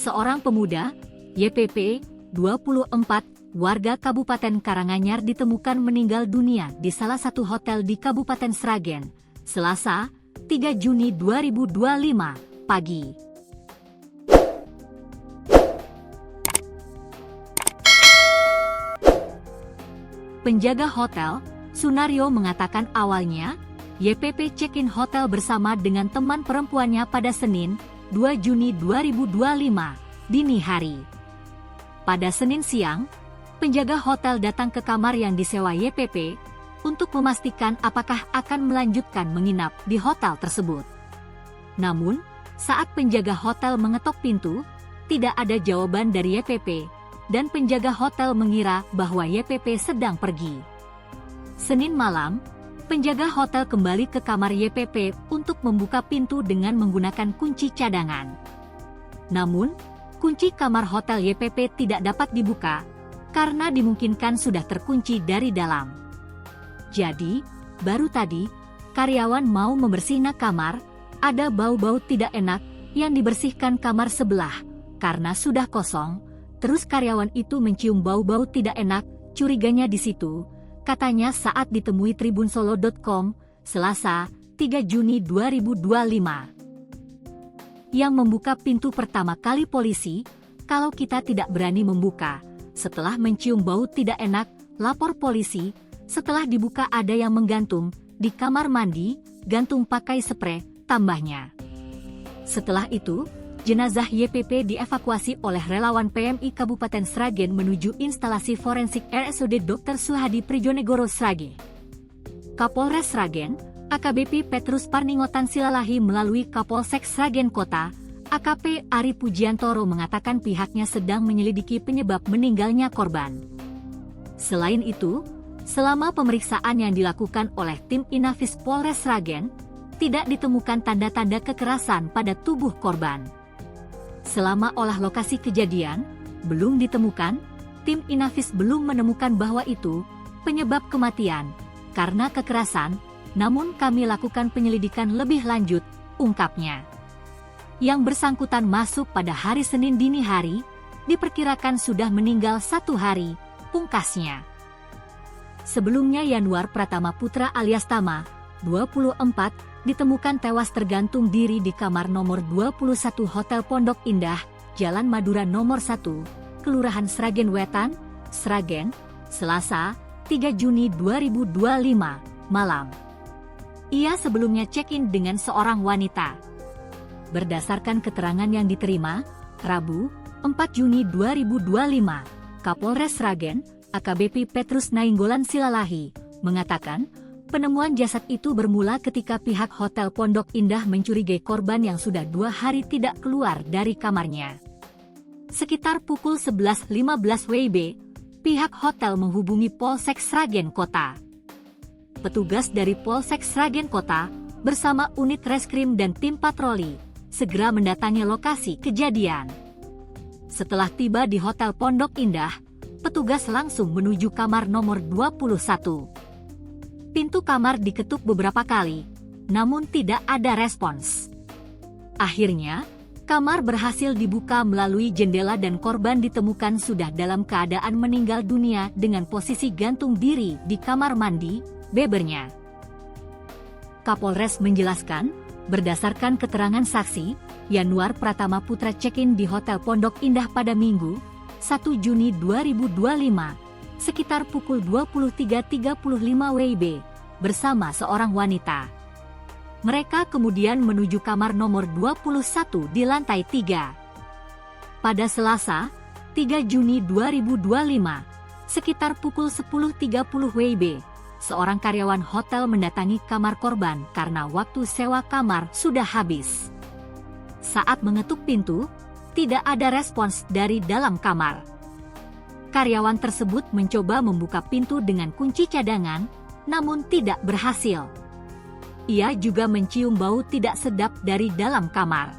Seorang pemuda, YPP, 24, warga Kabupaten Karanganyar ditemukan meninggal dunia di salah satu hotel di Kabupaten Sragen, Selasa, 3 Juni 2025, pagi. Penjaga hotel, Sunario mengatakan awalnya, YPP check-in hotel bersama dengan teman perempuannya pada Senin, 2 Juni 2025, dini hari. Pada Senin siang, penjaga hotel datang ke kamar yang disewa YPP untuk memastikan apakah akan melanjutkan menginap di hotel tersebut. Namun, saat penjaga hotel mengetok pintu, tidak ada jawaban dari YPP, dan penjaga hotel mengira bahwa YPP sedang pergi. Senin malam, penjaga hotel kembali ke kamar YPP untuk membuka pintu dengan menggunakan kunci cadangan. Namun, kunci kamar hotel YPP tidak dapat dibuka, karena dimungkinkan sudah terkunci dari dalam. Jadi, baru tadi, karyawan mau membersihkan kamar, ada bau-bau tidak enak yang dibersihkan kamar sebelah, karena sudah kosong, terus karyawan itu mencium bau-bau tidak enak, curiganya di situ, katanya saat ditemui tribunsolo.com, Selasa, 3 Juni 2025. Yang membuka pintu pertama kali polisi, kalau kita tidak berani membuka, setelah mencium bau tidak enak, lapor polisi, setelah dibuka ada yang menggantung, di kamar mandi, gantung pakai spray, tambahnya. Setelah itu, jenazah YPP dievakuasi oleh relawan PMI Kabupaten Sragen menuju instalasi forensik RSUD Dr. Suhadi Prijonegoro Sragen. Kapolres Sragen, AKBP Petrus Parningotan Silalahi melalui Kapolsek Sragen Kota, AKP Ari Pujiantoro mengatakan pihaknya sedang menyelidiki penyebab meninggalnya korban. Selain itu, selama pemeriksaan yang dilakukan oleh tim Inafis Polres Sragen, tidak ditemukan tanda-tanda kekerasan pada tubuh korban. Selama olah lokasi kejadian, belum ditemukan, tim Inafis belum menemukan bahwa itu penyebab kematian karena kekerasan, namun kami lakukan penyelidikan lebih lanjut, ungkapnya. Yang bersangkutan masuk pada hari Senin dini hari, diperkirakan sudah meninggal 1 hari, pungkasnya. Sebelumnya Yanuar Pratama Putra alias Tama, 24, ditemukan tewas tergantung diri di kamar nomor 21 Hotel Pondok Indah, Jalan Madura nomor 1, Kelurahan Sragen Wetan, Sragen, Selasa, 3 Juni 2025, malam. Ia sebelumnya check-in dengan seorang wanita. Berdasarkan keterangan yang diterima, Rabu, 4 Juni 2025, Kapolres Sragen, AKBP Petrus Nainggolan Silalahi, mengatakan, penemuan jasad itu bermula ketika pihak Hotel Pondok Indah mencurigai korban yang sudah 2 hari tidak keluar dari kamarnya. Sekitar pukul 11.15 WIB, pihak hotel menghubungi Polsek Sragen Kota. Petugas dari Polsek Sragen Kota, bersama unit reskrim dan tim patroli, segera mendatangi lokasi kejadian. Setelah tiba di Hotel Pondok Indah, petugas langsung menuju kamar nomor 21. Pintu kamar diketuk beberapa kali, namun tidak ada respons. Akhirnya, kamar berhasil dibuka melalui jendela dan korban ditemukan sudah dalam keadaan meninggal dunia dengan posisi gantung diri di kamar mandi, bebernya. Kapolres menjelaskan, berdasarkan keterangan saksi, Yanuar Pratama Putra check-in di Hotel Pondok Indah pada Minggu, 1 Juni 2025, sekitar pukul 23.35 WIB, bersama seorang wanita. Mereka kemudian menuju kamar nomor 21 di lantai 3. Pada Selasa, 3 Juni 2025, sekitar pukul 10.30 WIB, seorang karyawan hotel mendatangi kamar korban karena waktu sewa kamar sudah habis. Saat mengetuk pintu, tidak ada respons dari dalam kamar. Karyawan tersebut mencoba membuka pintu dengan kunci cadangan, namun tidak berhasil. Ia juga mencium bau tidak sedap dari dalam kamar.